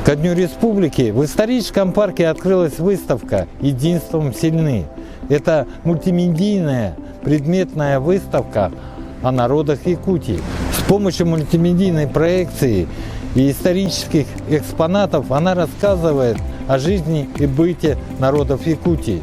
Ко Дню Республики в историческом парке открылась выставка «Единством сильны». Это мультимедийная предметная выставка о народах Якутии. С помощью мультимедийной проекции и исторических экспонатов она рассказывает о жизни и быте народов Якутии.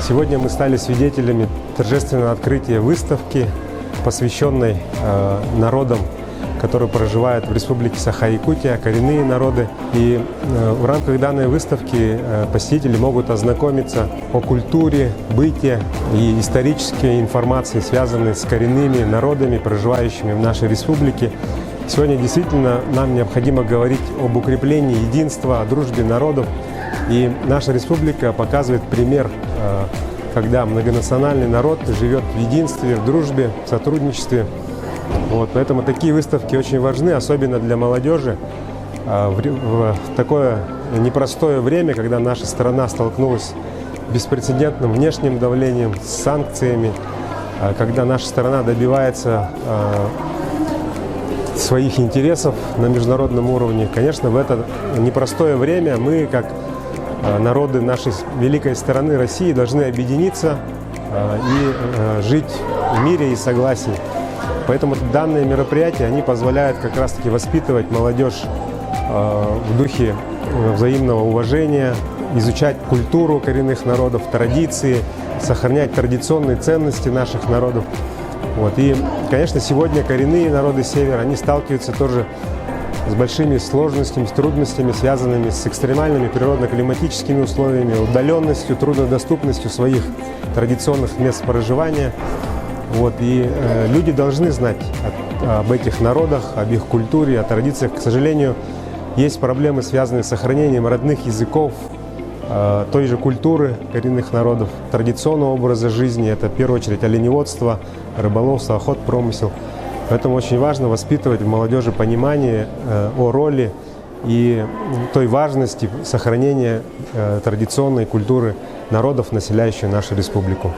Сегодня мы стали свидетелями торжественного открытия выставки, посвященной народам, которые проживают в Республике Саха-Якутия, коренные народы. И в рамках данной выставки посетители могут ознакомиться о культуре, быте и исторической информации, связанной с коренными народами, проживающими в нашей республике. Сегодня действительно нам необходимо говорить об укреплении единства, о дружбе народов. И наша республика показывает пример, когда многонациональный народ живет в единстве, в дружбе, в сотрудничестве. Поэтому такие выставки очень важны, особенно для молодежи. В такое непростое время, когда наша страна столкнулась с беспрецедентным внешним давлением, с санкциями, когда наша страна добивается своих интересов на международном уровне. Конечно, в это непростое время мы, как народы нашей великой страны России, должны объединиться и жить в мире и согласии. Поэтому данные мероприятия, они позволяют как раз-таки воспитывать молодежь в духе взаимного уважения, изучать культуру коренных народов, традиции, сохранять традиционные ценности наших народов. И, конечно, сегодня коренные народы Севера, они сталкиваются тоже с большими сложностями, с трудностями, связанными с экстремальными природно-климатическими условиями, удаленностью, труднодоступностью своих традиционных мест проживания. И люди должны знать об этих народах, об их культуре, о традициях. К сожалению, есть проблемы, связанные с сохранением родных языков, той же культуры коренных народов, традиционного образа жизни. Это в первую очередь оленеводство, рыболовство, охота, промысел. Поэтому очень важно воспитывать в молодежи понимание о роли и той важности сохранения традиционной культуры народов, населяющих нашу республику.